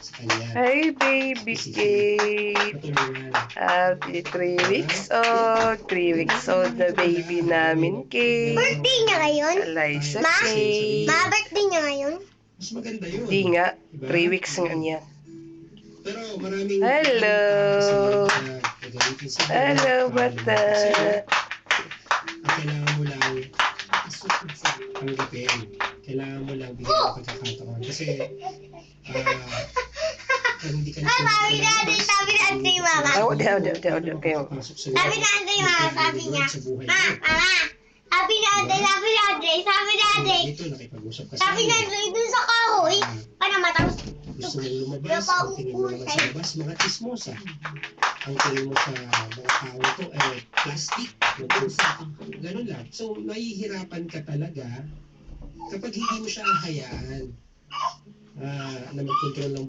sa kanya. Hi, baby Kate. Matulungan. Happy 3 weeks old. 3 weeks old na baby namin, Kate. Birthday niya ngayon? Eliza Ma? Kate. Ma, birthday niya ngayon? Mas maganda yun. Di nga, Diba? 3 weeks nga niyan. Pero maraming Hello. Hello, bata. Kailangan mo lang tanggapin. Kailangan mo lang bigyan ng pagkakataon. Kasi hindi ka na Sabi ni Andre, mama. Kayo. Sabi ni Andre, mama, sabi niya. Mama. Sabi ni Andre. Dito, nakipag-usap ka Sabi ni Andre, dun sa kahoy. Paano matapos? Gusto mong lumabas, ang tingin mo naman sa labas, mga chismosa. Ang tingin mo sa mga tao ito, plastic. Ganun lang. So, nahihirapan ka talaga kapag hindi mo siya hahayaan na mag-control ng